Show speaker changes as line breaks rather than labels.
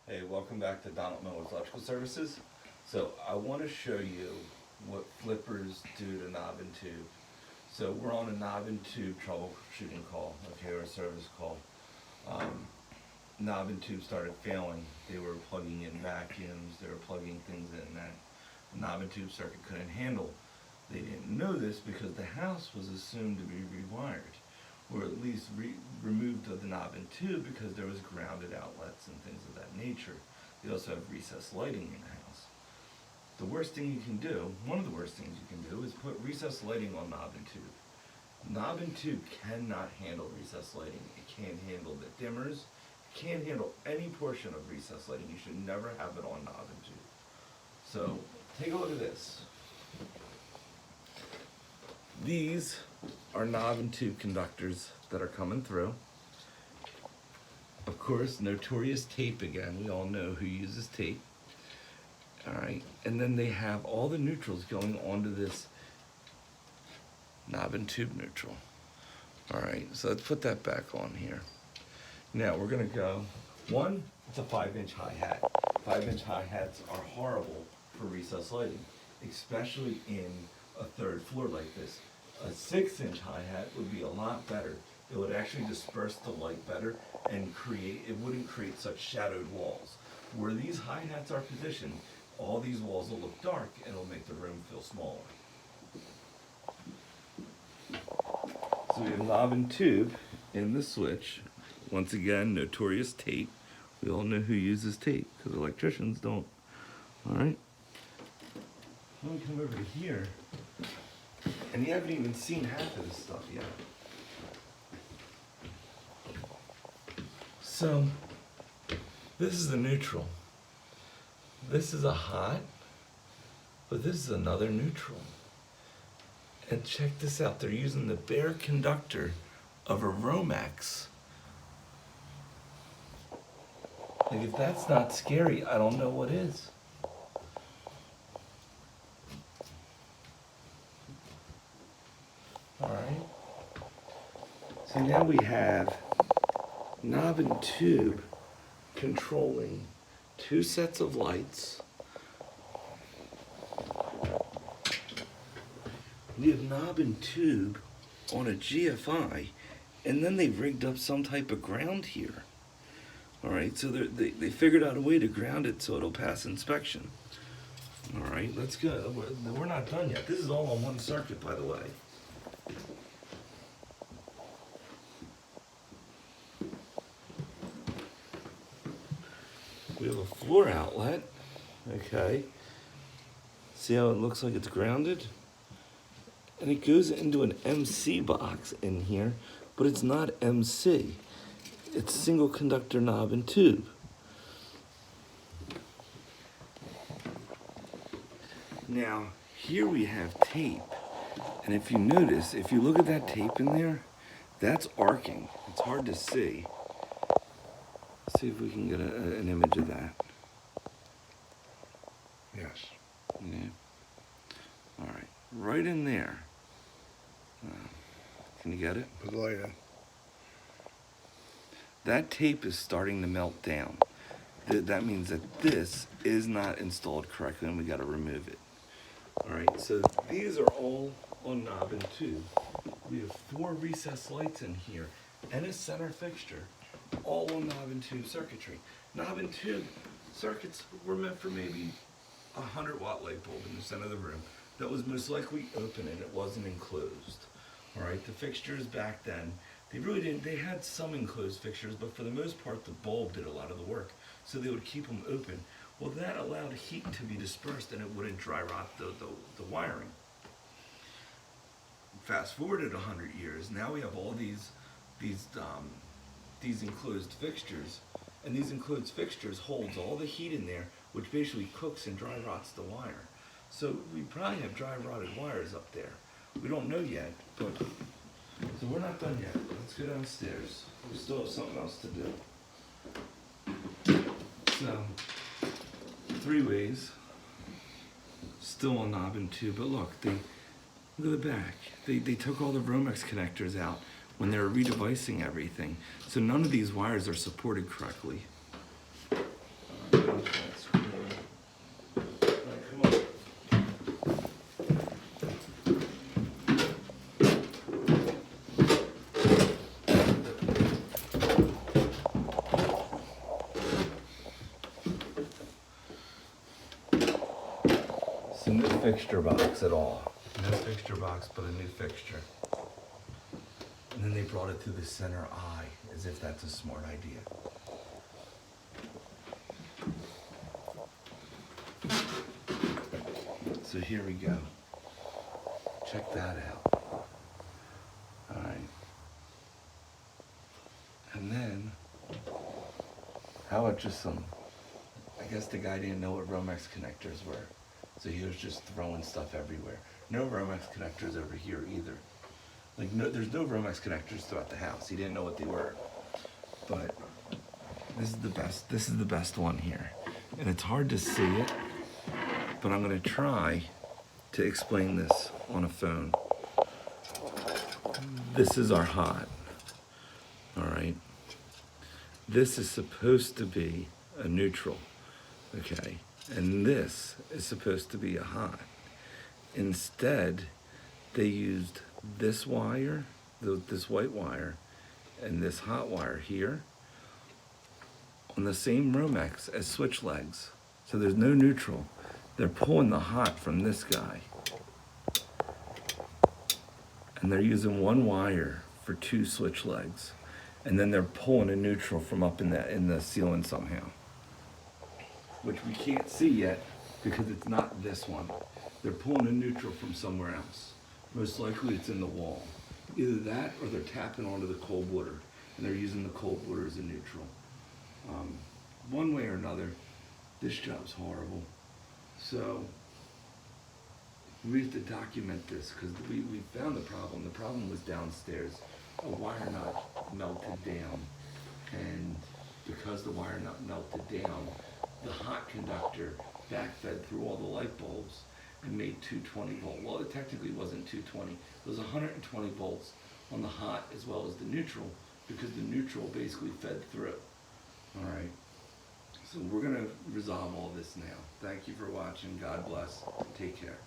Hey, welcome back to Donald Miller's Electrical Services. So I want to show you what flippers do to knob and tube. So we're on a knob and tube troubleshooting call, okay, or a service call. Knob and tube started failing. They were plugging in vacuums, they were plugging things in that the knob and tube circuit couldn't handle. They didn't know this because the house was assumed to be rewired, or at least removed of the knob and tube because there was grounded outlets and things of that nature. They also have recessed lighting in the house. The worst thing you can do, one of the worst things you can do, is put recessed lighting on knob and tube. Knob and tube cannot handle recessed lighting. It can't handle the dimmers. It can't handle any portion of recessed lighting. You should never have it on knob and tube. So take a look at this. These are knob and tube conductors that are coming through. Of course, notorious tape again. We all know who uses tape. All right, and then they have all the neutrals going onto this knob and tube neutral. All right, so let's put that back on here. Now we're gonna go, one, it's a 5-inch hi-hat. 5-inch hi-hats are horrible for recessed lighting, especially in a third floor like this. A 6-inch hi-hat would be a lot better. It would actually disperse the light better and it wouldn't create such shadowed walls. Where these hi-hats are positioned, all these walls will look dark and it'll make the room feel smaller. So we have knob and tube in the switch. Once again, notorious tape. We all know who uses tape because electricians don't. All right. Let me come over to here. And you haven't even seen half of this stuff yet. So, this is the neutral. This is a hot, but this is another neutral. And check this out, they're using the bare conductor of a Romex. Like, if that's not scary, I don't know what is. All right. So now we have knob and tube controlling two sets of lights. We have knob and tube on a GFI, and then they've rigged up some type of ground here. All right, so they figured out a way to ground it so it'll pass inspection. All right, let's go. We're not done yet. This is all on one circuit, by the way. We have a floor outlet, okay. See how it looks like it's grounded? And it goes into an MC box in here, but it's not MC. It's single conductor knob and tube. Now, here we have tape. And if you notice, if you look at that tape in there, that's arcing. It's hard to see. Let's see if we can get an image of that.
Yes.
Yeah. All right, right in there. Can you get it?
Put the light in.
That tape is starting to melt down. That means that this is not installed correctly and we gotta remove it. All right, so these are all on knob and tube. We have 4 recessed lights in here and a center fixture, all on knob and tube circuitry. Knob and tube circuits were meant for maybe a 100-watt light bulb in the center of the room that was most likely open and it wasn't enclosed. All right, the fixtures back then, they really didn't, they had some enclosed fixtures, but for the most part, the bulb did a lot of the work. So they would keep them open. Well, that allowed heat to be dispersed and it wouldn't dry rot the wiring. Fast forwarded 100 years, now we have all these enclosed fixtures, and these enclosed fixtures holds all the heat in there, which basically cooks and dry rots the wire. So we probably have dry rotted wires up there. We don't know yet, but so we're not done yet. Let's go downstairs. We still have something else to do. So 3 ways, still on knob and tube, but look at the back. They took all the Romex connectors out when they were redevicing everything. So none of these wires are supported correctly. All So no fixture box at all. No fixture box, but a new fixture. And then they brought it to the center eye, as if that's a smart idea. So here we go. Check that out. All right. And then, how about just some, I guess the guy didn't know what Romex connectors were. So he was just throwing stuff everywhere. No Romex connectors over here either. Like, no, there's no Romex connectors throughout the house. He didn't know what they were. But this is the best one here. And it's hard to see it, but I'm gonna try to explain this on a phone. This is our hot, all right? This is supposed to be a neutral, okay? And this is supposed to be a hot. Instead, they used this wire, this white wire, and this hot wire here on the same Romex as switch legs. So there's no neutral. They're pulling the hot from this guy. And they're using one wire for 2 switch legs. And then they're pulling a neutral from up in the ceiling somehow. Which we can't see yet because it's not this one. They're pulling a neutral from somewhere else. Most likely it's in the wall. Either that or they're tapping onto the cold water and they're using the cold water as a neutral. One way or another, this job's horrible. So we have to document this because we found the problem. The problem was downstairs. A wire nut melted down, and because the wire nut melted down, the hot conductor backfed through all the light bulbs and made 220 volt. Well, it technically wasn't 220. It was 120 volts on the hot as well as the neutral because the neutral basically fed through. All right. So we're going to resolve all this now. Thank you for watching. God bless. Take care.